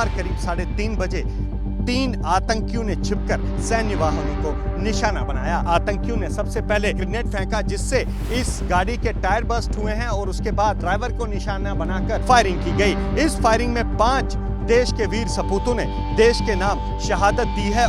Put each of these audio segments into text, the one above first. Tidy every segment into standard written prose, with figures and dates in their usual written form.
शुक्रवार करीब 3:30 बजे 3 आतंकियों ने छिपकर सैन्य वाहनों को निशाना बनाया। आतंकियों ने सबसे पहले ग्रेनेड फेंका, जिससे इस गाड़ी के टायर बस्ट हुए हैं और उसके बाद ड्राइवर को निशाना बनाकर फायरिंग की गई। इस फायरिंग में 5 देश के वीर सपूतों ने देश के नाम शहादत दी है।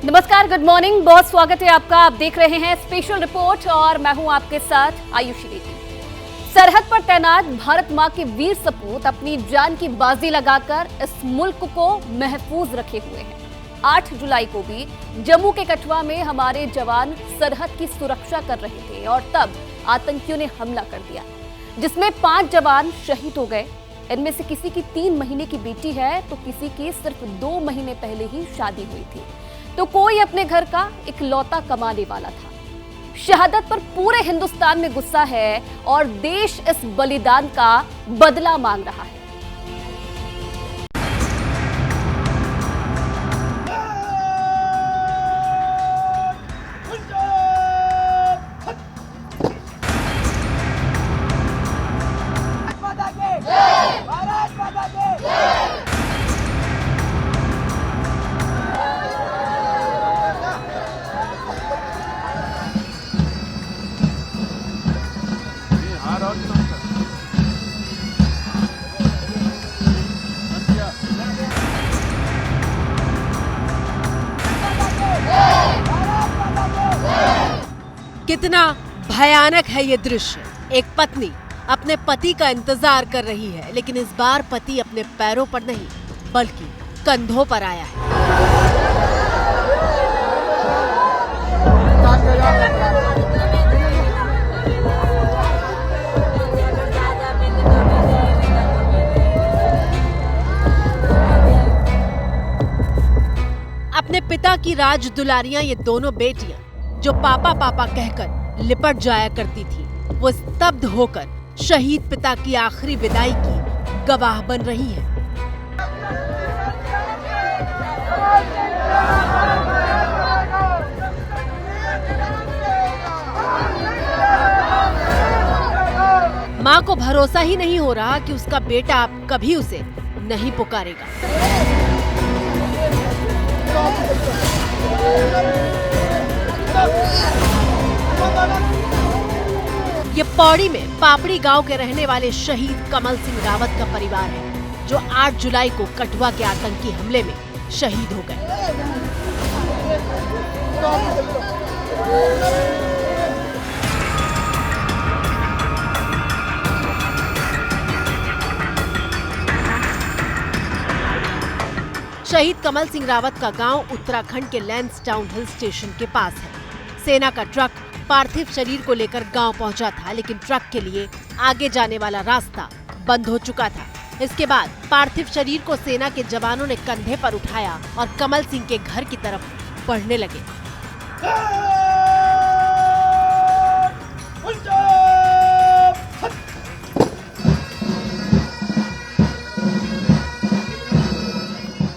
नमस्कार, गुड मॉर्निंग, बहुत स्वागत है आपका। आप देख रहे हैं स्पेशल रिपोर्ट और मैं हूं आपके साथ आयुषी बेटी। सरहद पर तैनात भारत मां के वीर सपूत अपनी जान की बाजी लगाकर इस मुल्क को महफूज रखे हुए हैं। 8 जुलाई को भी जम्मू के कठुआ में हमारे जवान सरहद की सुरक्षा कर रहे थे और तब आतंकियों ने हमला कर दिया, जिसमें 5 जवान शहीद हो गए। इनमें से किसी की 3 महीने की बेटी है तो किसी की सिर्फ 2 महीने पहले ही शादी हुई थी, तो कोई अपने घर का इकलौता कमाने वाला था। शहादत पर पूरे हिंदुस्तान में गुस्सा है और देश इस बलिदान का बदला मांग रहा है। कितना भयानक है ये दृश्य। एक पत्नी अपने पति का इंतजार कर रही है, लेकिन इस बार पति अपने पैरों पर नहीं बल्कि कंधों पर आया है। अपने पिता की राज दुलारियां ये दोनों बेटियां जो पापा पापा कहकर लिपट जाया करती थी, वो स्तब्ध होकर शहीद पिता की आखिरी विदाई की गवाह बन रही है। माँ को भरोसा ही नहीं हो रहा कि उसका बेटा अब कभी उसे नहीं पुकारेगा। ये पौड़ी में पापड़ी गांव के रहने वाले शहीद कमल सिंह रावत का परिवार है, जो 8 जुलाई को कठुआ के आतंकी हमले में शहीद हो गए। शहीद कमल सिंह रावत का गांव उत्तराखंड के लैंसडाउन हिल स्टेशन के पास है। सेना का ट्रक पार्थिव शरीर को लेकर गांव पहुंचा था, लेकिन ट्रक के लिए आगे जाने वाला रास्ता बंद हो चुका था। इसके बाद पार्थिव शरीर को सेना के जवानों ने कंधे पर उठाया और कमल सिंह के घर की तरफ बढ़ने लगे।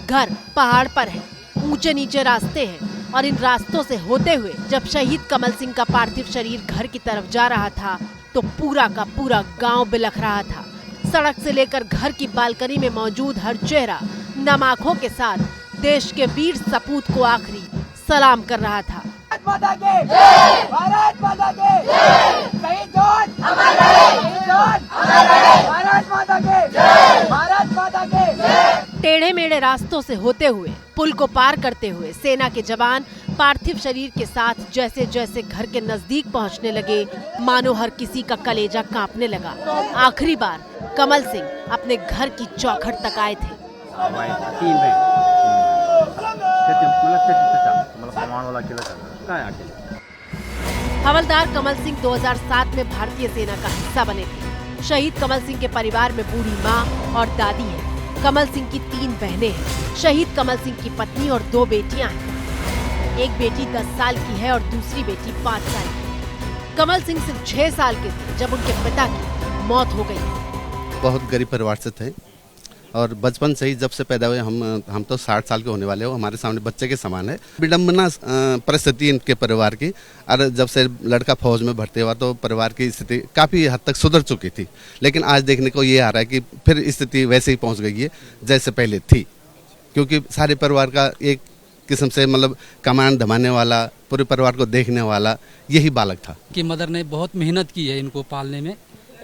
घर पहाड़ पर है, ऊंचे नीचे रास्ते हैं और इन रास्तों से होते हुए जब शहीद कमल सिंह का पार्थिव शरीर घर की तरफ जा रहा था तो पूरा का पूरा गांव बिलख रहा था। सड़क से लेकर घर की बालकनी में मौजूद हर चेहरा नम आंखों के साथ देश के वीर सपूत को आखिरी सलाम कर रहा था। भारत माता के शहीद जोन अमर रहे, भारत माता के, भारत माता के। टेढ़े मेढ़े रास्तों से होते हुए पुल को पार करते हुए सेना के जवान पार्थिव शरीर के साथ जैसे जैसे घर के नजदीक पहुंचने लगे, मानो हर किसी का कलेजा कांपने लगा। आखिरी बार कमल सिंह अपने घर की चौखट तक आए थे। हवलदार कमल सिंह 2007 में भारतीय सेना का हिस्सा बने थे। शहीद कमल सिंह के परिवार में बूढ़ी माँ और दादी है। कमल सिंह की 3 बहनें हैं। शहीद कमल सिंह की पत्नी और 2 बेटियां हैं। एक बेटी 10 साल की है और दूसरी बेटी 5 साल की। कमल सिंह सिर्फ 6 साल के थे जब उनके पिता की मौत हो गई। बहुत गरीब परिवार से थे और बचपन से ही जब से पैदा हुए हम तो 60 साल के होने वाले हो, हमारे सामने बच्चे के समान है। विडम्बना परिस्थिति इनके परिवार की, और जब से लड़का फौज में भर्ती हुआ तो परिवार की स्थिति काफ़ी हद तक सुधर चुकी थी, लेकिन आज देखने को ये आ रहा है कि फिर स्थिति वैसे ही पहुंच गई है जैसे पहले थी, क्योंकि सारे परिवार का एक किस्म से मतलब कमान धमाने वाला, पूरे परिवार को देखने वाला यही बालक था। कि मदर ने बहुत मेहनत की है इनको पालने में,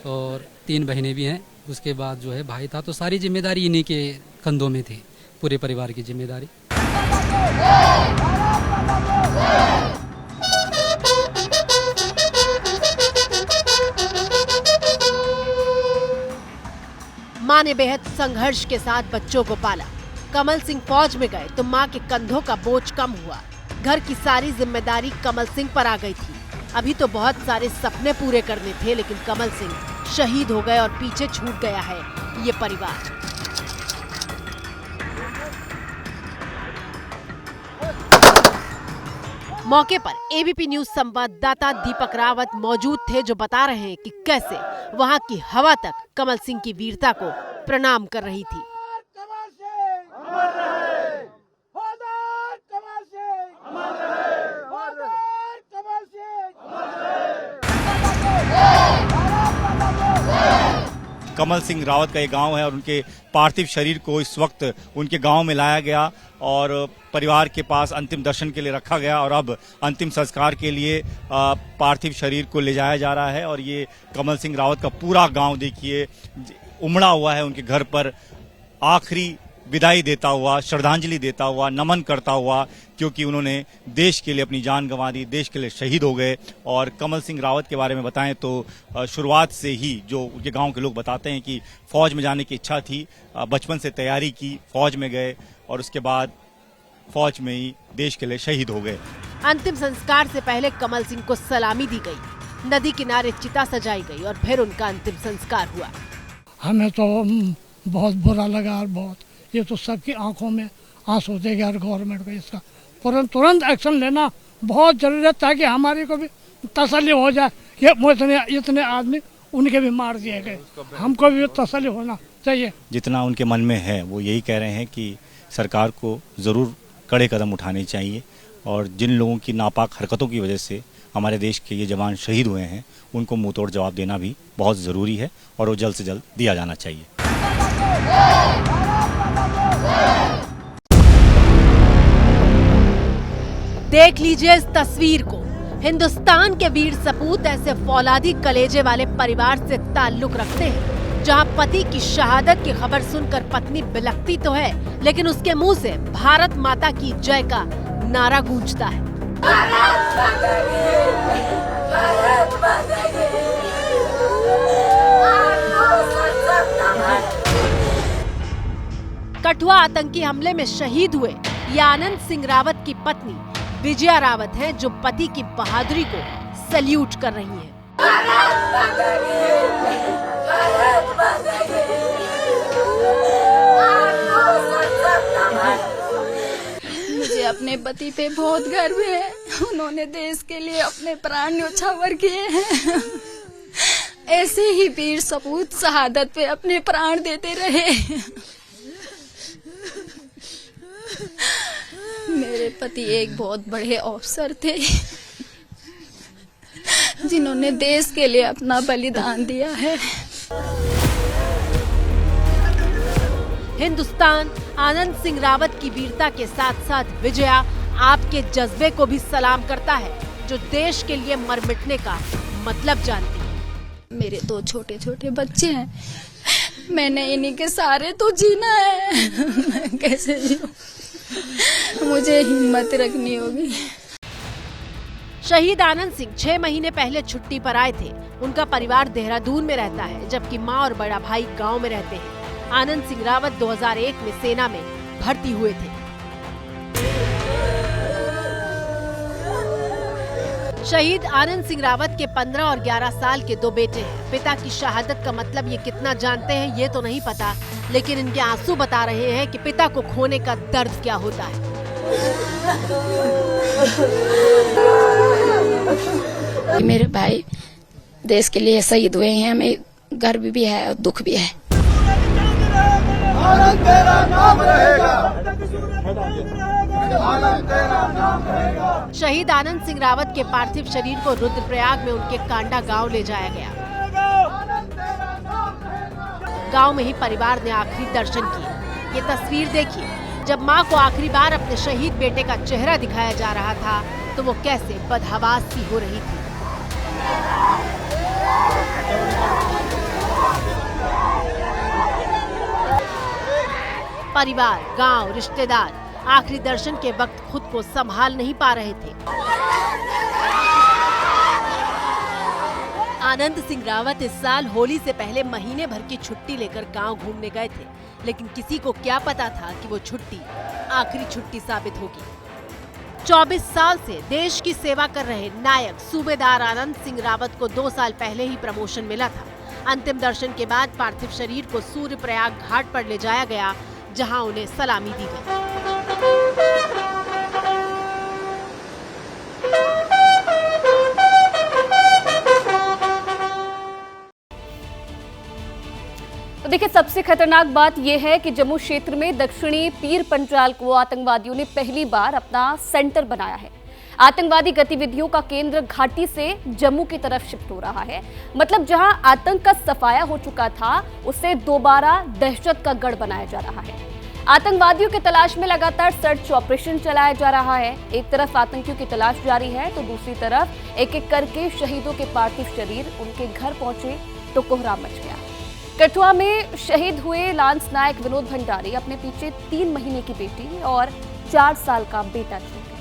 और 3 बहनें भी हैं। उसके बाद जो है भाई था, तो सारी जिम्मेदारी इन्हीं के कंधों में थी, पूरे परिवार की जिम्मेदारी। माँ ने बेहद संघर्ष के साथ बच्चों को पाला। कमल सिंह फौज में गए तो माँ के कंधों का बोझ कम हुआ। घर की सारी जिम्मेदारी कमल सिंह पर आ गई थी। अभी तो बहुत सारे सपने पूरे करने थे, लेकिन कमल सिंह शहीद हो गए और पीछे छूट गया है ये परिवार। मौके पर एबीपी न्यूज संवाददाता दीपक रावत मौजूद थे, जो बता रहे हैं कि कैसे वहां की हवा तक कमल सिंह की वीरता को प्रणाम कर रही थी। कमल सिंह रावत का एक गांव है और उनके पार्थिव शरीर को इस वक्त उनके गांव में लाया गया और परिवार के पास अंतिम दर्शन के लिए रखा गया, और अब अंतिम संस्कार के लिए पार्थिव शरीर को ले जाया जा रहा है। और ये कमल सिंह रावत का पूरा गांव देखिए उमड़ा हुआ है उनके घर पर, आखिरी विदाई देता हुआ, श्रद्धांजलि देता हुआ, नमन करता हुआ, क्योंकि उन्होंने देश के लिए अपनी जान गंवा दी, देश के लिए शहीद हो गए। और कमल सिंह रावत के बारे में बताएं तो शुरुआत से ही जो उनके गांव के लोग बताते हैं कि फौज में जाने की इच्छा थी, बचपन से तैयारी की, फौज में गए और उसके बाद फौज में ही देश के लिए शहीद हो गए। अंतिम संस्कार से पहले कमल सिंह को सलामी दी गई। नदी किनारे चिता सजाई गई और फिर उनका अंतिम संस्कार हुआ। हमें तो बहुत बुरा लगा और बहुत, ये तो सबकी आंखों में आंसू दे गया और गवर्नमेंट को इसका तुरंत एक्शन लेना बहुत जरूरी है, ताकि हमारी को भी तसल्ली हो जाए कि इतने आदमी उनके भी मार दिए गए, हमको भी तसल्ली होना चाहिए। जितना उनके मन में है वो यही कह रहे हैं कि सरकार को ज़रूर कड़े कदम उठाने चाहिए, और जिन लोगों की नापाक हरकतों की वजह से हमारे देश के ये जवान शहीद हुए हैं उनको मुंह तोड़ जवाब देना भी बहुत ज़रूरी है, और वो जल्द से जल्द दिया जाना चाहिए। देख लीजिए इस तस्वीर को। हिंदुस्तान के वीर सपूत ऐसे फौलादी कलेजे वाले परिवार से ताल्लुक रखते हैं, जहां पति की शहादत की खबर सुनकर पत्नी बिलखती तो है, लेकिन उसके मुंह से भारत माता की जय का नारा गूंजता है। कठुआ आतंकी हमले में शहीद हुए ये आनंद सिंह रावत की पत्नी विजया रावत हैं, जो पति की बहादुरी को सैल्यूट कर रही हैं। मुझे अपने पति पे बहुत गर्व है। उन्होंने देश के लिए अपने प्राण न्यौछावर किए हैं। ऐसे ही वीर सपूत शहादत पे अपने प्राण देते रहे। मेरे पति एक बहुत बड़े अफसर थे, जिन्होंने देश के लिए अपना बलिदान दिया है। हिंदुस्तान आनंद सिंह रावत की वीरता के साथ साथ विजया आपके जज्बे को भी सलाम करता है, जो देश के लिए मर मिटने का मतलब जानती है। मेरे 2 छोटे छोटे बच्चे हैं, मैंने इन्हीं के सहारे तो जीना है। मैं कैसे जीऊं? मुझे हिम्मत रखनी होगी। शहीद आनंद सिंह 6 महीने पहले छुट्टी पर आए थे। उनका परिवार देहरादून में रहता है, जबकि मां और बड़ा भाई गांव में रहते हैं। आनंद सिंह रावत 2001 में सेना में भर्ती हुए थे। शहीद आनंद सिंह रावत के 15 और 11 साल के 2 बेटे हैं। पिता की शहादत का मतलब ये कितना जानते हैं ये तो नहीं पता, लेकिन इनके आंसू बता रहे हैं कि पिता को खोने का दर्द क्या होता है। मेरे भाई देश के लिए शहीद हुए हैं, हमें गर्व भी है और दुख भी है। शहीद आनंद सिंह रावत के पार्थिव शरीर को रुद्रप्रयाग में उनके कांडा गांव ले जाया गया। गांव में ही परिवार ने आखिरी दर्शन किए। ये तस्वीर देखिए, जब मां को आखिरी बार अपने शहीद बेटे का चेहरा दिखाया जा रहा था तो वो कैसे बदहवास सी हो रही थी। परिवार, गांव, रिश्तेदार आखिरी दर्शन के वक्त खुद को संभाल नहीं पा रहे थे। आनंद सिंह रावत इस साल होली से पहले महीने भर की छुट्टी लेकर गांव घूमने गए थे, लेकिन किसी को क्या पता था कि वो छुट्टी आखिरी छुट्टी साबित होगी। 24 साल से देश की सेवा कर रहे नायक सूबेदार आनंद सिंह रावत को 2 साल पहले ही प्रमोशन मिला था। अंतिम दर्शन के बाद पार्थिव शरीर को सूर्यप्रयाग घाट पर ले जाया गया, जहां उन्हें सलामी दी गई। तो देखिए, सबसे खतरनाक बात यह है कि जम्मू क्षेत्र में दक्षिणी पीर पंचाल को आतंकवादियों ने पहली बार अपना सेंटर बनाया है। आतंकवादी गतिविधियों का केंद्र घाटी से जम्मू की तरफ शिफ्ट हो रहा है। मतलब जहां आतंक का सफाया हो चुका था, उसे दोबारा दहशत का गढ़ बनाया जा रहा है। आतंकवादियों की तलाश में लगातार सर्च ऑपरेशन चलाया जा रहा है। एक तरफ आतंकियों की तलाश जारी है, तो दूसरी तरफ एक एक करके शहीदों के पार्थिव शरीर उनके घर पहुंचे तो कोहराम मच गया। कठुआ में शहीद हुए लांस नायक विनोद भंडारी अपने पीछे 3 महीने की बेटी और 4 साल का बेटा छोड़ गए।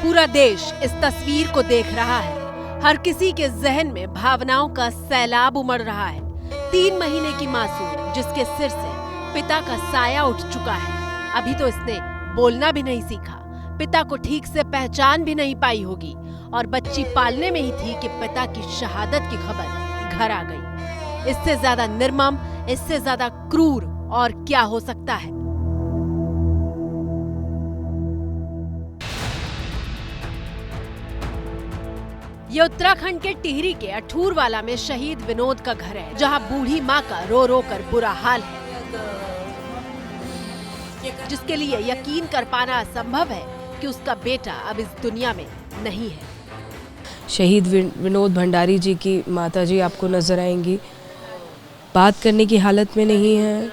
पूरा देश इस तस्वीर को देख रहा है। हर किसी के जहन में भावनाओं का सैलाब उमड़ रहा है। 3 महीने की मासूम जिसके सिर से पिता का साया उठ चुका है, अभी तो इसने बोलना भी नहीं सीखा, पिता को ठीक से पहचान भी नहीं पाई होगी और बच्ची पालने में ही थी कि पिता की शहादत की खबर घर आ गई। इससे ज्यादा निर्मम, इससे ज्यादा क्रूर और क्या हो सकता है। ये उत्तराखंड के टिहरी के अठूरवाला में शहीद विनोद का घर है, जहां बूढ़ी मां का रो रो कर बुरा हाल है, जिसके लिए यकीन कर पाना असंभव है कि उसका बेटा अब इस दुनिया में नहीं है। शहीद विनोद भंडारी जी की माताजी आपको नजर आएंगी, बात करने की हालत में नहीं है।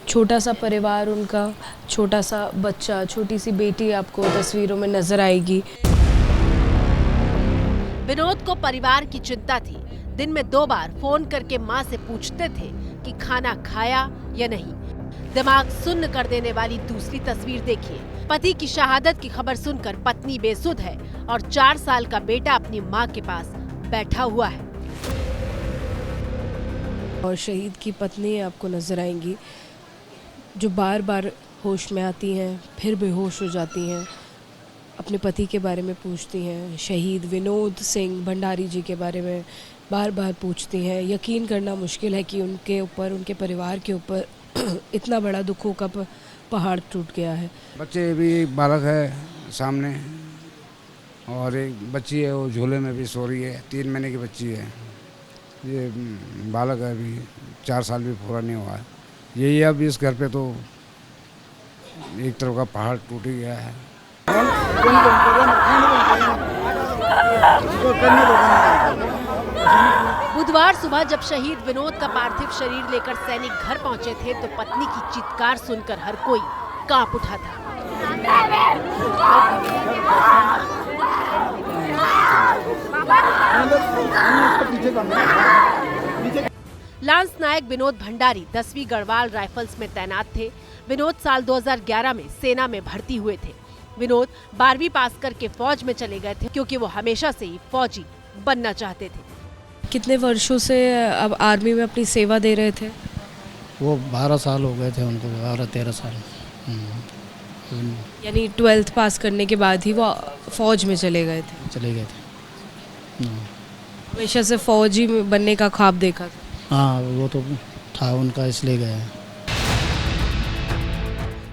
छोटा सा परिवार, उनका छोटा सा बच्चा, छोटी सी बेटी आपको तस्वीरों में नजर आएगी। विनोद को परिवार की चिंता थी। दिन में 2 बार फोन करके मां से पूछते थे कि खाना खाया या नहीं। दिमाग सुन्न कर देने वाली दूसरी तस्वीर देखिए। पति की शहादत की खबर सुनकर पत्नी बेसुध है और 4 साल का बेटा अपनी मां के पास बैठा हुआ है। और शहीद की पत्नी आपको नजर आएंगी, जो बार बार होश में आती हैं, फिर बेहोश हो जाती हैं, अपने पति के बारे में पूछती हैं। शहीद विनोद सिंह भंडारी जी के बारे में बार बार पूछती हैं। यकीन करना मुश्किल है कि उनके ऊपर, उनके परिवार के ऊपर इतना बड़ा दुखों का पहाड़ टूट गया है। बच्चे भी, बालक है सामने और एक बच्ची है, वो झूले में भी सो रही है। 3 महीने की बच्ची है। ये बालक है, अभी 4 साल भी पूरा नहीं हुआ है। यही अब इस घर पे तो एक तरफ का पहाड़ टूट ही गया है। बुधवार सुबह जब शहीद विनोद का पार्थिव शरीर लेकर सैनिक घर पहुंचे थे तो पत्नी की चित्कार सुनकर हर कोई कांप उठा था। लांस नायक विनोद भंडारी 10वीं गढ़वाल राइफल्स में तैनात थे। विनोद साल 2011 में सेना में भर्ती हुए थे। विनोद 12वीं पास करके फौज में चले गए थे क्योंकि वो हमेशा से ही फौजी बनना चाहते थे। कितने वर्षों से अब आर्मी में अपनी सेवा दे रहे थे? वो 12 साल हो गए थे उनको, 12-13 साल। यानी 12th पास करने के बाद ही वो फौज में चले गए थे? हमेशा से फौजी बनने का ख्वाब देखा था? हाँ, वो तो था उनका, इसलिए गए।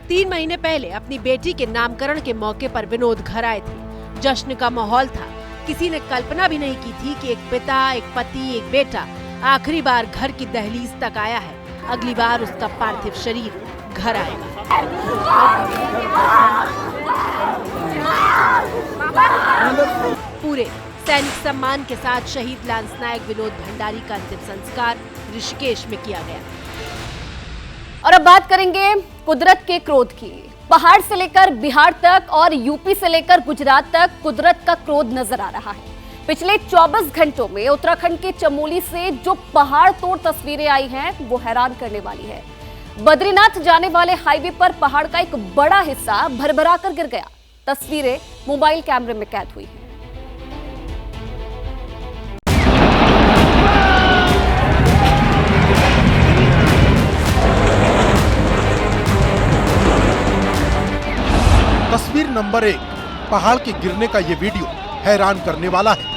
3 महीने पहले अपनी बेटी के नामकरण के मौके पर विनोद घर आए थे। जश्न का माहौल था। किसी ने कल्पना भी नहीं की थी कि एक पिता, एक पति, एक बेटा आखिरी बार घर की दहलीज तक आया है। अगली बार उसका पार्थिव शरीर घर आएगा। पूरे सैनिक सम्मान के साथ शहीद लांस नायक विनोद भंडारी का अंतिम संस्कार ऋषिकेश में किया गया। और अब बात करेंगे कुदरत के क्रोध की। पहाड़ से लेकर बिहार तक और यूपी से लेकर गुजरात तक कुदरत का क्रोध नजर आ रहा है। पिछले 24 घंटों में उत्तराखंड के चमोली से जो पहाड़ तोड़ तस्वीरें आई हैं वो हैरान करने वाली है। बद्रीनाथ जाने वाले हाईवे पर पहाड़ का एक बड़ा हिस्सा भरभरा कर गिर गया। तस्वीरें मोबाइल कैमरे में कैद हुई हैं। तस्वीर नंबर 1, पहाड़ के गिरने का ये वीडियो हैरान करने वाला है।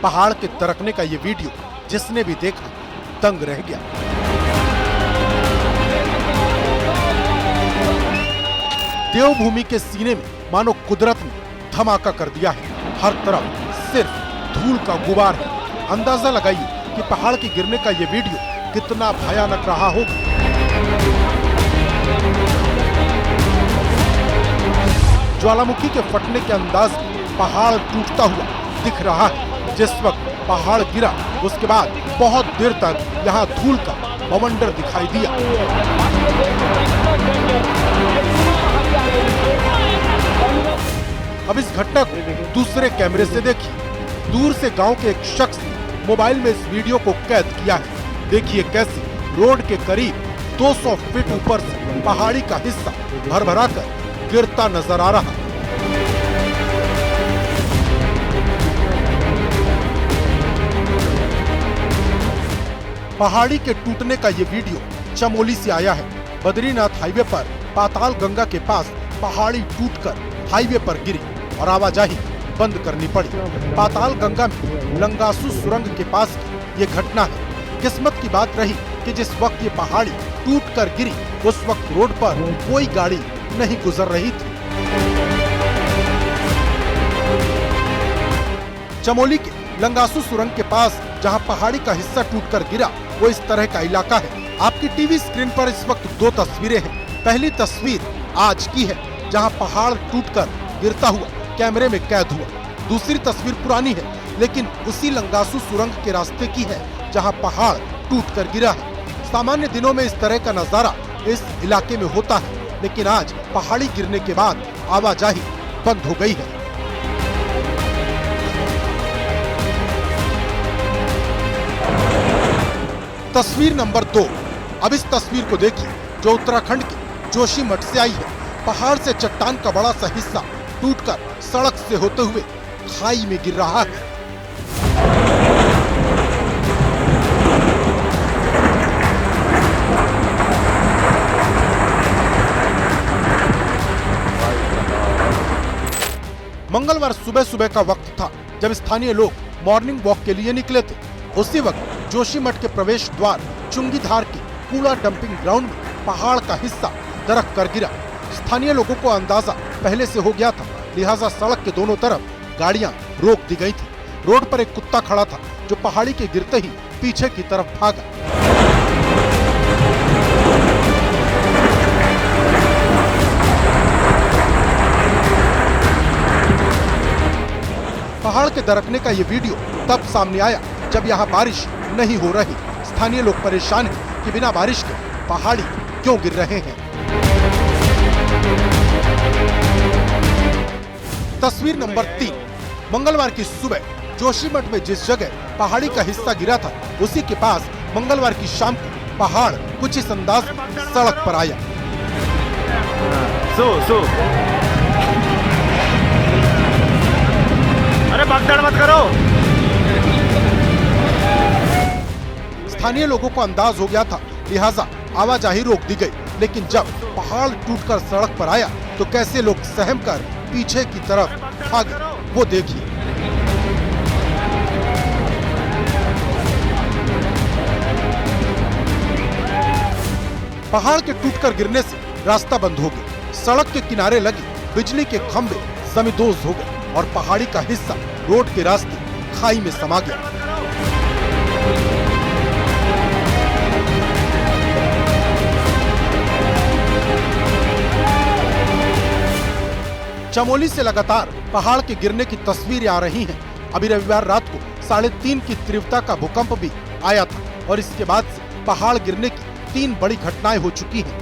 पहाड़ के दरकने का ये वीडियो जिसने भी देखा दंग रह गया। देवभूमि के सीने में मानो कुदरत ने धमाका कर दिया है। हर तरफ सिर्फ धूल का गुबार है। अंदाजा लगाइए कि पहाड़ के गिरने का ये वीडियो कितना भयानक रहा होगा। ज्वालामुखी के फटने के अंदाज में पहाड़ टूटता हुआ दिख रहा है। जिस वक्त पहाड़ गिरा उसके बाद बहुत देर तक यहाँ धूल का बवंडर दिखाई दिया। अब इस घटना को दूसरे कैमरे से देखिए। दूर से गांव के एक शख्स ने मोबाइल में इस वीडियो को कैद किया है। देखिए कैसे रोड के करीब 200 फीट ऊपर से पहाड़ी का हिस्सा भरभरा कर गिरता नजर आ रहा है। पहाड़ी के टूटने का ये वीडियो चमोली से आया है। बद्रीनाथ हाईवे पर पाताल गंगा के पास पहाड़ी टूटकर हाईवे पर गिरी और आवाजाही बंद करनी पड़ी। पाताल गंगा में लंगासू सुरंग के पास की ये घटना है। किस्मत की बात रही कि जिस वक्त ये पहाड़ी टूटकर गिरी उस वक्त रोड पर कोई गाड़ी नहीं गुजर रही थी। चमोली के लंगासू सुरंग के पास जहां पहाड़ी का हिस्सा टूटकर गिरा वो इस तरह का इलाका है। आपकी टीवी स्क्रीन पर इस वक्त 2 तस्वीरें हैं। पहली तस्वीर आज की है जहां पहाड़ टूटकर गिरता हुआ कैमरे में कैद हुआ। दूसरी तस्वीर पुरानी है लेकिन उसी लंगासू सुरंग के रास्ते की है जहां पहाड़ टूटकर गिरा है। सामान्य दिनों में इस तरह का नजारा इस इलाके में होता है लेकिन आज पहाड़ी गिरने के बाद आवाजाही बंद हो गई है। तस्वीर नंबर 2, अब इस तस्वीर को देखिए जो उत्तराखंड के जोशीमठ से आई है। पहाड़ से चट्टान का बड़ा सा हिस्सा टूटकर सड़क से होते हुए खाई में गिर रहा है। मंगलवार सुबह सुबह का वक्त था जब स्थानीय लोग मॉर्निंग वॉक के लिए निकले थे। उसी वक्त जोशीमठ के प्रवेश द्वार चुंगीधार के कूड़ा डंपिंग ग्राउंड में पहाड़ का हिस्सा दरक कर गिरा। स्थानीय लोगों को अंदाजा पहले से हो गया था, लिहाजा सड़क के दोनों तरफ गाड़ियां रोक दी गई थी। रोड पर एक कुत्ता खड़ा था जो पहाड़ी के गिरते ही पीछे की तरफ भागा। पहाड़ के दरकने का ये वीडियो तब सामने आया जब यहाँ बारिश नहीं हो रही। स्थानीय लोग परेशान हैं कि बिना बारिश के पहाड़ी क्यों गिर रहे हैं। तस्वीर नंबर 3, मंगलवार की सुबह जोशीमठ में जिस जगह पहाड़ी का हिस्सा गिरा था, उसी के पास मंगलवार की शाम को पहाड़ कुछ इस अंदाज में सड़क पर आया। अरे भगदड़ मत करो। स्थानीय लोगों को अंदाज हो गया था, लिहाजा आवाजाही रोक दी गई। लेकिन जब पहाड़ टूटकर सड़क पर आया तो कैसे लोग सहम कर पीछे की तरफ भागे, वो देखिए। पहाड़ के टूटकर गिरने से रास्ता बंद हो गया। सड़क के किनारे लगे बिजली के खंभे जमींदोज हो गए और पहाड़ी का हिस्सा रोड के रास्ते खाई में समा गया। चमोली से लगातार पहाड़ के गिरने की तस्वीरें आ रही हैं। अभी रविवार रात को 3.5 की तीव्रता का भूकंप भी आया था और इसके बाद से पहाड़ गिरने की 3 बड़ी घटनाएं हो चुकी हैं।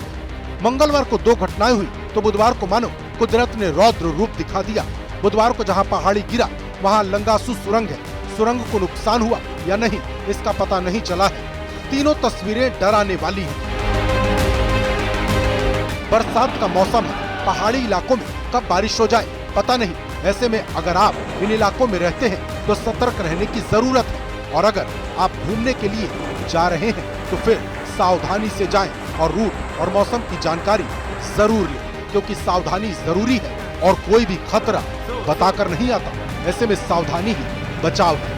मंगलवार को 2 घटनाएं हुई तो बुधवार को मानो कुदरत ने रौद्र रूप दिखा दिया। बुधवार को जहां पहाड़ी गिरा वहां लंगासू सुरंग है। सुरंग को नुकसान हुआ या नहीं इसका पता नहीं चला है। तीनों तस्वीरें डराने वाली हैं। बरसात का मौसम है, पहाड़ी इलाकों में कब बारिश हो जाए पता नहीं। ऐसे में अगर आप इन इलाकों में रहते हैं तो सतर्क रहने की जरूरत है और अगर आप घूमने के लिए जा रहे हैं तो फिर सावधानी से जाएं और रूट और मौसम की जानकारी जरूर लें, क्योंकि सावधानी जरूरी है और कोई भी खतरा बताकर नहीं आता। ऐसे में सावधानी ही बचाव है।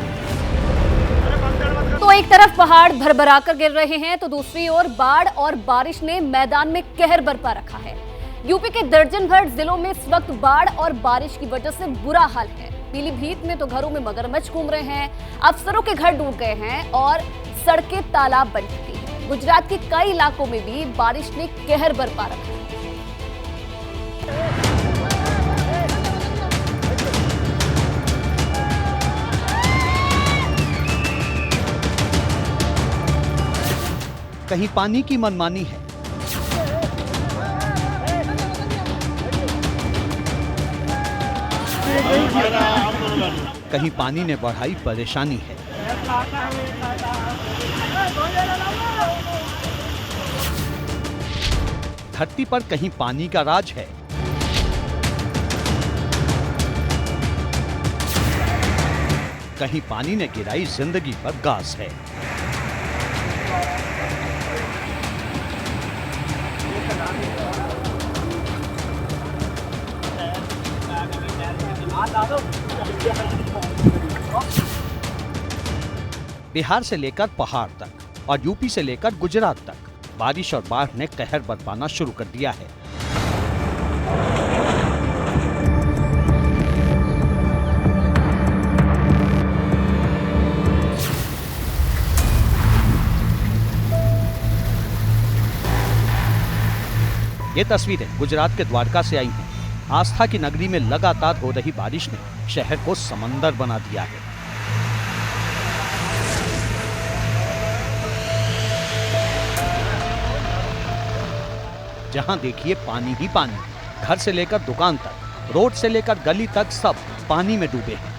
तो एक तरफ पहाड़ भरभरा कर गिर रहे हैं तो दूसरी ओर बाढ़ और बारिश ने मैदान में कहर बरपा रखा है। यूपी के दर्जन भर जिलों में इस वक्त बाढ़ और बारिश की वजह से बुरा हाल है। पीलीभीत में तो घरों में मगरमच्छ घूम रहे हैं, अफसरों के घर डूब गए हैं और सड़कें तालाब बन चुकी हैं। गुजरात के कई इलाकों में भी बारिश ने कहर बरपा रखा है। कहीं पानी की मनमानी है, कहीं पानी ने बढ़ाई परेशानी है। धरती पर कहीं पानी का राज है, कहीं पानी ने गिराई जिंदगी पर गाज है। बिहार से लेकर पहाड़ तक और यूपी से लेकर गुजरात तक बारिश और बाढ़ ने कहर बरपाना शुरू कर दिया है। ये तस्वीरें गुजरात के द्वारका से आई हैं। आस्था की नगरी में लगातार हो रही बारिश ने शहर को समंदर बना दिया है। जहां देखिए पानी ही पानी, घर से लेकर दुकान तक, रोड से लेकर गली तक सब पानी में डूबे हैं।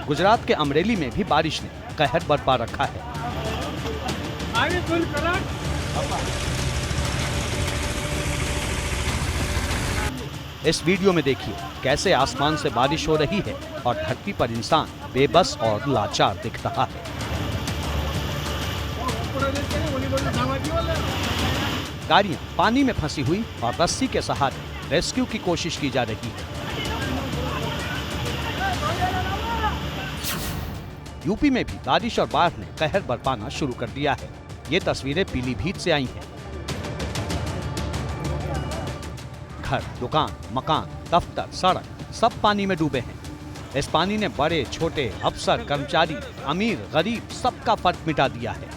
गुजरात के अमरेली में भी बारिश ने कहर बरपा रखा है। इस वीडियो में देखिए कैसे आसमान से बारिश हो रही है और धरती पर इंसान बेबस और लाचार दिख रहा है। गाड़ियां पानी में फंसी हुई और रस्सी के सहारे रेस्क्यू की कोशिश की जा रही है। यूपी में भी बारिश और बाढ़ ने कहर बरपाना शुरू कर दिया है। ये तस्वीरें पीलीभीत से आई हैं। घर, दुकान, मकान, दफ्तर, सड़क सब पानी में डूबे हैं। इस पानी ने बड़े छोटे अफसर, कर्मचारी, अमीर, गरीब सबका फर्क मिटा दिया है।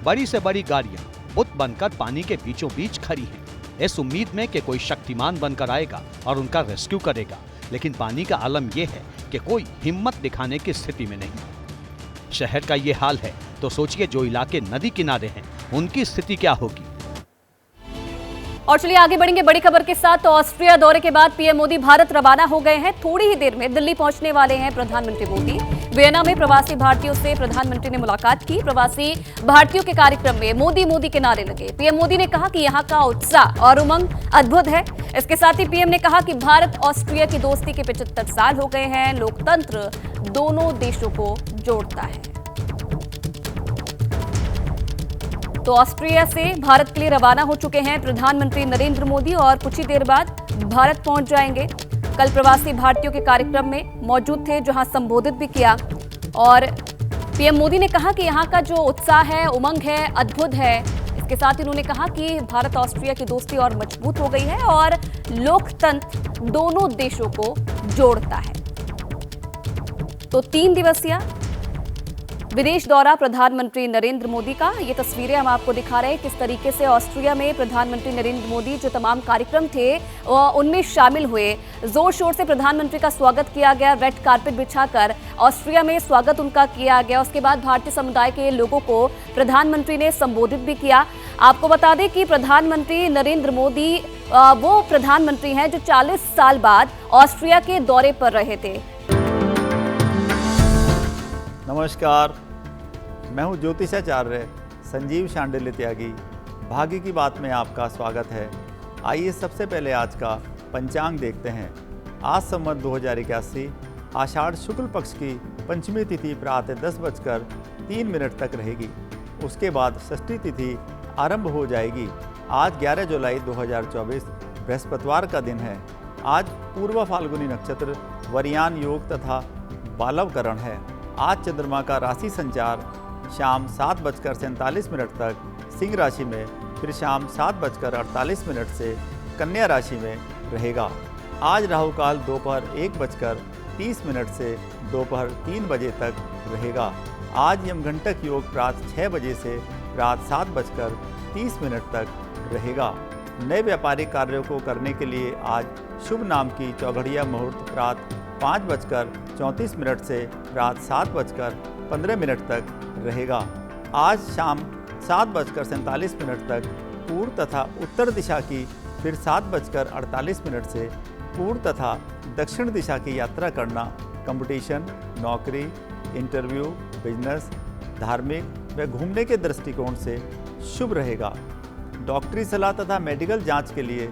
बड़ी से बड़ी गाड़ियां बुत बनकर पानी के बीचों बीच खड़ी हैं, इस उम्मीद में कि कोई शक्तिमान बनकर आएगा और उनका रेस्क्यू करेगा। लेकिन पानी का आलम यह है कि कोई हिम्मत दिखाने की स्थिति में नहीं। शहर का ये हाल है तो सोचिए जो इलाके नदी किनारे हैं उनकी स्थिति क्या होगी। और चलिए आगे बढ़ेंगे बड़ी खबर के साथ। तो ऑस्ट्रिया दौरे के बाद पीएम मोदी भारत रवाना हो गए हैं। थोड़ी ही देर में दिल्ली पहुंचने वाले हैं प्रधानमंत्री मोदी। वियना में प्रवासी भारतीयों से प्रधानमंत्री ने मुलाकात की। प्रवासी भारतीयों के कार्यक्रम में मोदी मोदी के नारे लगे। पीएम मोदी ने कहा कि यहां का उत्साह और उमंग अद्भुत है। इसके साथ ही पीएम ने कहा कि भारत ऑस्ट्रिया की दोस्ती के 75 साल हो गए हैं। लोकतंत्र दोनों देशों को जोड़ता है। तो ऑस्ट्रिया से भारत के लिए रवाना हो चुके हैं प्रधानमंत्री नरेंद्र मोदी और कुछ ही देर बाद भारत पहुंच जाएंगे। कल प्रवासी भारतीयों के कार्यक्रम में मौजूद थे, जहां संबोधित भी किया। और पीएम मोदी ने कहा कि यहां का जो उत्साह है, उमंग है, अद्भुत है। इसके साथ ही उन्होंने कहा कि भारत ऑस्ट्रिया की दोस्ती और मजबूत हो गई है और लोकतंत्र दोनों देशों को जोड़ता है। तो 3 दिवसीय विदेश दौरा प्रधानमंत्री नरेंद्र मोदी का, ये तस्वीरें हम आपको दिखा रहे हैं किस तरीके से ऑस्ट्रिया में प्रधानमंत्री नरेंद्र मोदी जो तमाम कार्यक्रम थे उनमें शामिल हुए। जोर शोर से प्रधानमंत्री का स्वागत किया गया। रेड कारपेट बिछाकर ऑस्ट्रिया में स्वागत उनका किया गया। उसके बाद भारतीय समुदाय के लोगों को प्रधानमंत्री ने संबोधित भी किया। आपको बता दें कि प्रधानमंत्री नरेंद्र मोदी वो प्रधानमंत्री हैं जो 40 साल बाद ऑस्ट्रिया के दौरे पर रहे थे। नमस्कार, मैं हूं ज्योतिषाचार्य संजीव शांडिल्य त्यागी। भाग्य की बात में आपका स्वागत है। आइए सबसे पहले आज का पंचांग देखते हैं। आज संवत 2081 आषाढ़ शुक्ल पक्ष की पंचमी तिथि प्रातः 10:03 तक रहेगी। उसके बाद षष्ठी तिथि आरंभ हो जाएगी। आज 11 जुलाई 2024 बृहस्पतिवार का दिन है। आज पूर्व फाल्गुनी नक्षत्र, वरियान योग तथा बालवकरण है। आज चंद्रमा का राशि संचार शाम 7:47 तक सिंह राशि में, फिर शाम 7:48 से कन्या राशि में रहेगा। आज राहु काल दोपहर 1:30 से दोपहर 3 बजे तक रहेगा। आज यमघंटक योग प्रातः 6 बजे से रात 7:30 तक रहेगा। नए व्यापारिक कार्यों को करने के लिए आज शुभ नाम की चौघड़िया मुहूर्त प्रातः 5:34 से रात 7:15 तक रहेगा। आज शाम 7:47 तक पूर्व तथा उत्तर दिशा की, फिर 7:48 से पूर्व तथा दक्षिण दिशा की यात्रा करना कंपटीशन, नौकरी, इंटरव्यू, बिजनेस, धार्मिक व घूमने के दृष्टिकोण से शुभ रहेगा। डॉक्टरी सलाह तथा मेडिकल जांच के लिए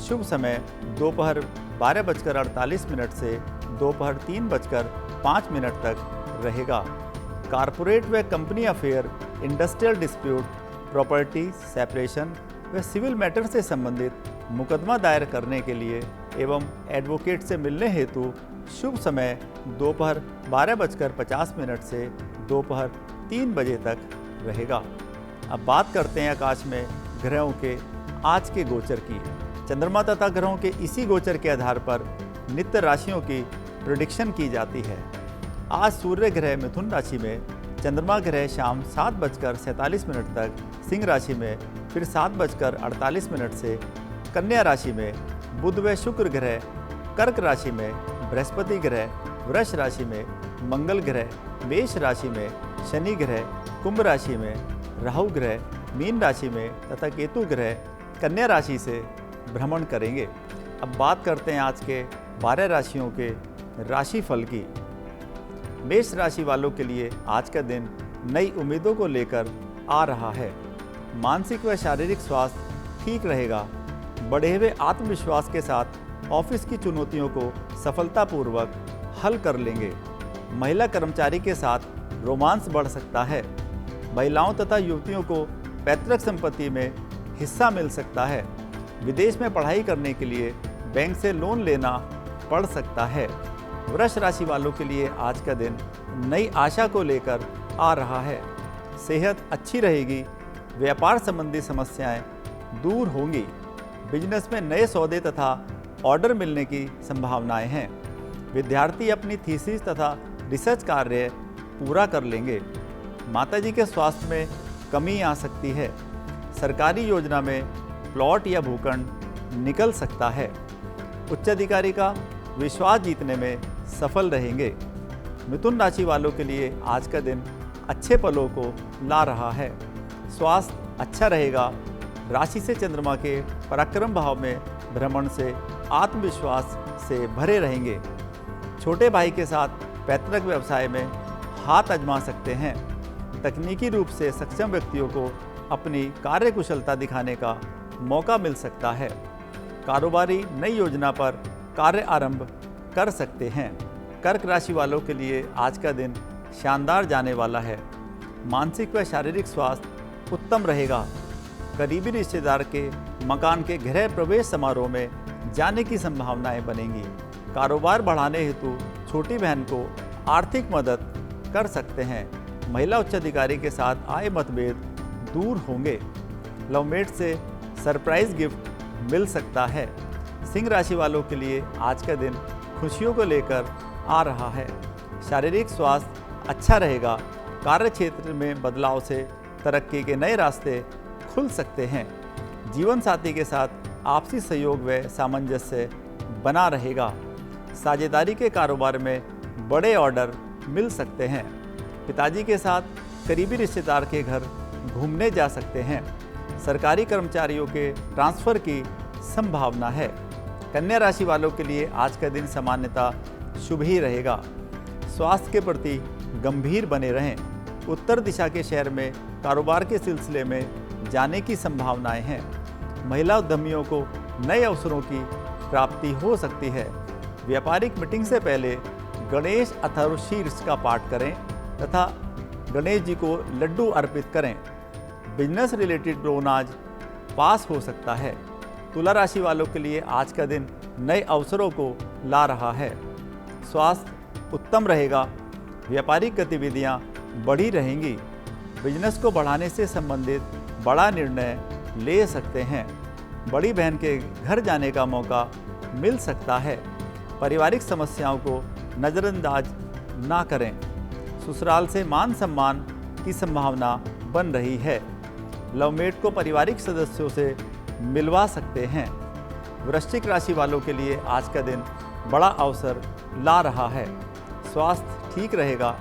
शुभ समय दोपहर 12:48 से दोपहर 3:05 तक रहेगा। कारपोरेट व company affair, industrial dispute, property separation व सिविल मैटर से संबंधित मुकदमा दायर करने के लिए एवं एडवोकेट से मिलने हेतु शुभ समय दोपहर 12:50 से दोपहर 3 बजे तक रहेगा। अब बात करते हैं आकाश में ग्रहों के आज के गोचर की। चंद्रमा तथा ग्रहों के इसी गोचर के आधार पर नित्य राशियों की प्रेडिक्शन की जाती है। आज सूर्य ग्रह मिथुन राशि में, चंद्रमा ग्रह शाम 7:47 तक सिंह राशि में, फिर 7:48 से कन्या राशि में, बुध व शुक्र ग्रह कर्क राशि में, बृहस्पति ग्रह वृष राशि में, मंगल ग्रह मेष राशि में, शनि ग्रह कुंभ राशि में, राहु ग्रह मीन राशि में तथा केतु ग्रह कन्या राशि से भ्रमण करेंगे। अब बात करते हैं आज के 12 राशियों के राशिफल की। मेष राशि वालों के लिए आज का दिन नई उम्मीदों को लेकर आ रहा है। मानसिक व शारीरिक स्वास्थ्य ठीक रहेगा। बढ़े हुए आत्मविश्वास के साथ ऑफिस की चुनौतियों को सफलतापूर्वक हल कर लेंगे। महिला कर्मचारी के साथ रोमांस बढ़ सकता है। महिलाओं तथा युवतियों को पैतृक संपत्ति में हिस्सा मिल सकता है। विदेश में पढ़ाई करने के लिए बैंक से लोन लेना पड़ सकता है। वृष राशि वालों के लिए आज का दिन नई आशा को लेकर आ रहा है। सेहत अच्छी रहेगी। व्यापार संबंधी समस्याएं दूर होंगी। बिजनेस में नए सौदे तथा ऑर्डर मिलने की संभावनाएं हैं। विद्यार्थी अपनी थीसिस तथा रिसर्च कार्य पूरा कर लेंगे। माताजी के स्वास्थ्य में कमी आ सकती है। सरकारी योजना में प्लॉट या भूखंड निकल सकता है। उच्च अधिकारी का विश्वास जीतने में सफल रहेंगे। मिथुन राशि वालों के लिए आज का दिन अच्छे पलों को ला रहा है। स्वास्थ्य अच्छा रहेगा। राशि से चंद्रमा के पराक्रम भाव में भ्रमण से आत्मविश्वास से भरे रहेंगे। छोटे भाई के साथ पैतृक व्यवसाय में हाथ आजमा सकते हैं। तकनीकी रूप से सक्षम व्यक्तियों को अपनी कार्यकुशलता दिखाने का मौका मिल सकता है। कारोबारी नई योजना पर कार्य आरंभ कर सकते हैं। कर्क राशि वालों के लिए आज का दिन शानदार जाने वाला है। मानसिक व शारीरिक स्वास्थ्य उत्तम रहेगा। करीबी रिश्तेदार के मकान के गृह प्रवेश समारोह में जाने की संभावनाएं बनेंगी। कारोबार बढ़ाने हेतु छोटी बहन को आर्थिक मदद कर सकते हैं। महिला उच्च अधिकारी के साथ आए मतभेद दूर होंगे। लवमेट से सरप्राइज गिफ्ट मिल सकता है। सिंह राशि वालों के लिए आज का दिन खुशियों को लेकर आ रहा है। शारीरिक स्वास्थ्य अच्छा रहेगा। कार्य क्षेत्र में बदलाव से तरक्की के नए रास्ते खुल सकते हैं। जीवन साथी के साथ आपसी सहयोग व सामंजस्य बना रहेगा। साझेदारी के कारोबार में बड़े ऑर्डर मिल सकते हैं। पिताजी के साथ करीबी रिश्तेदार के घर घूमने जा सकते हैं। सरकारी कर्मचारियों के ट्रांसफर की संभावना है। कन्या राशि वालों के लिए आज का दिन सामान्यतः शुभ ही रहेगा। स्वास्थ्य के प्रति गंभीर बने रहें। उत्तर दिशा के शहर में कारोबार के सिलसिले में जाने की संभावनाएं हैं। महिला उद्यमियों को नए अवसरों की प्राप्ति हो सकती है। व्यापारिक मीटिंग से पहले गणेश अथर्वशीर्ष का पाठ करें तथा गणेश जी को लड्डू अर्पित करें। बिजनेस रिलेटेड लोन आज पास हो सकता है। तुला राशि वालों के लिए आज का दिन नए अवसरों को ला रहा है। स्वास्थ्य उत्तम रहेगा। व्यापारिक गतिविधियां बढ़ी रहेंगी। बिजनेस को बढ़ाने से संबंधित बड़ा निर्णय ले सकते हैं। बड़ी बहन के घर जाने का मौका मिल सकता है। पारिवारिक समस्याओं को नज़रअंदाज ना करें। ससुराल से मान सम्मान की संभावना बन रही है। लवमेट को पारिवारिक सदस्यों से मिलवा सकते हैं। वृश्चिक राशि वालों के लिए आज का दिन बड़ा अवसर ला रहा है। स्वास्थ्य ठीक रहेगा।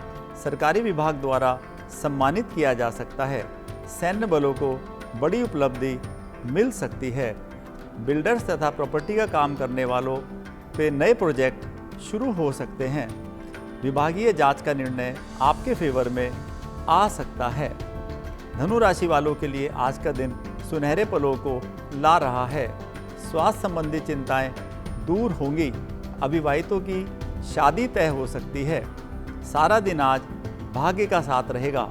सरकारी विभाग द्वारा सम्मानित किया जा सकता है। सैन्य बलों को बड़ी उपलब्धि मिल सकती है। बिल्डर्स तथा प्रॉपर्टी का काम करने वालों पे नए प्रोजेक्ट शुरू हो सकते हैं। विभागीय जांच का निर्णय आपके फेवर में आ सकता है। धनु राशि वालों के लिए आज का दिन सुनहरे पलों को ला रहा है। स्वास्थ्य संबंधी चिंताएं दूर होंगी। अविवाहितों की शादी तय हो सकती है। सारा दिन आज भाग्य का साथ रहेगा।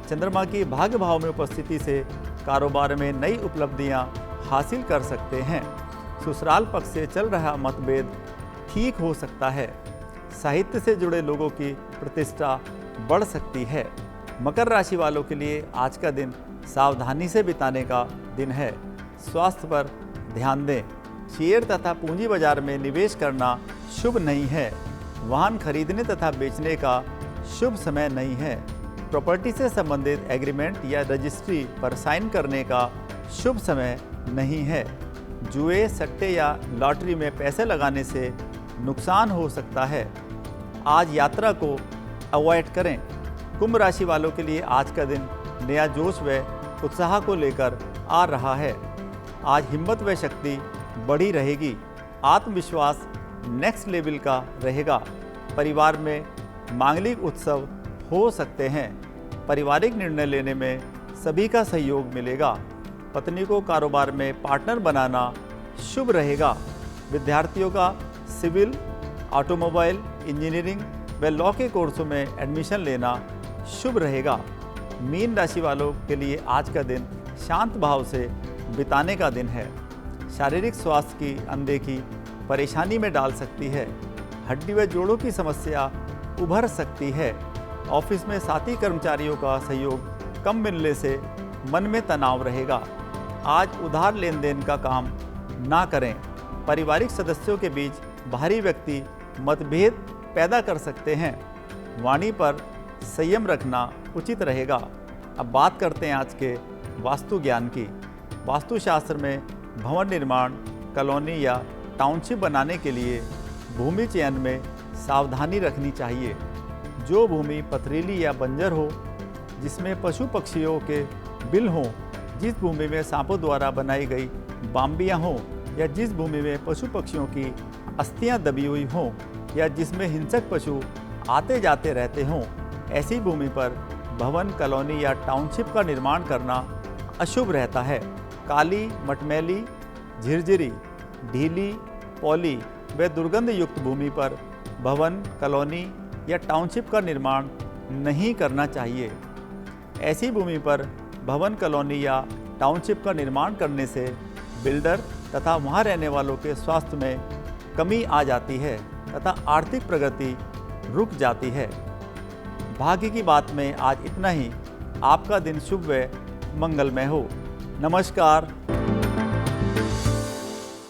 चंद्रमा की भाग्य भाव में उपस्थिति से कारोबार में नई उपलब्धियां हासिल कर सकते हैं। ससुराल पक्ष से चल रहा मतभेद ठीक हो सकता है। साहित्य से जुड़े लोगों की प्रतिष्ठा बढ़ सकती है। मकर राशि वालों के लिए आज का दिन सावधानी से बिताने का दिन है। स्वास्थ्य पर ध्यान दें। शेयर तथा पूंजी बाजार में निवेश करना शुभ नहीं है। वाहन खरीदने तथा बेचने का शुभ समय नहीं है। प्रॉपर्टी से संबंधित एग्रीमेंट या रजिस्ट्री पर साइन करने का शुभ समय नहीं है। जुए, सट्टे या लॉटरी में पैसे लगाने से नुकसान हो सकता है। आज यात्रा को अवॉइड करें। कुंभ राशि वालों के लिए आज का दिन नया जोश व उत्साह को लेकर आ रहा है। आज हिम्मत व शक्ति बढ़ी रहेगी। आत्मविश्वास नेक्स्ट लेवल का रहेगा। परिवार में मांगलिक उत्सव हो सकते हैं। पारिवारिक निर्णय लेने में सभी का सहयोग मिलेगा। पत्नी को कारोबार में पार्टनर बनाना शुभ रहेगा। विद्यार्थियों का सिविल, ऑटोमोबाइल, इंजीनियरिंग व लॉ के कोर्सों में एडमिशन लेना शुभ रहेगा। मीन राशि वालों के लिए आज का दिन शांत भाव से बिताने का दिन है। शारीरिक स्वास्थ्य की अनदेखी परेशानी में डाल सकती है। हड्डी व जोड़ों की समस्या उभर सकती है। ऑफिस में साथी कर्मचारियों का सहयोग कम मिलने से मन में तनाव रहेगा। आज उधार लेन देन का काम ना करें। पारिवारिक सदस्यों के बीच बाहरी व्यक्ति मतभेद पैदा कर सकते हैं। वाणी पर संयम रखना उचित रहेगा। अब बात करते हैं आज के वास्तु ज्ञान की। वास्तुशास्त्र में भवन निर्माण, कॉलोनी या टाउनशिप बनाने के लिए भूमि चयन में सावधानी रखनी चाहिए। जो भूमि पथरीली या बंजर हो, जिसमें पशु पक्षियों के बिल हों, जिस भूमि में सांपों द्वारा बनाई गई बाम्बियाँ हों, या जिस भूमि में पशु पक्षियों की अस्थियां दबी हुई हों, या जिसमें हिंसक पशु आते जाते रहते हों, ऐसी भूमि पर भवन, कॉलोनी या टाउनशिप का निर्माण करना अशुभ रहता है। काली, मटमैली, झिरझिरी, ढीली, पौली व दुर्गंध युक्त भूमि पर भवन, कॉलोनी या टाउनशिप का निर्माण नहीं करना चाहिए। ऐसी भूमि पर भवन, कॉलोनी या टाउनशिप का निर्माण करने से बिल्डर तथा वहां रहने वालों के स्वास्थ्य में कमी आ जाती है तथा आर्थिक प्रगति रुक जाती है। भाग्य की बात में आज इतना ही। आपका दिन शुभ व मंगलमय हो। नमस्कार।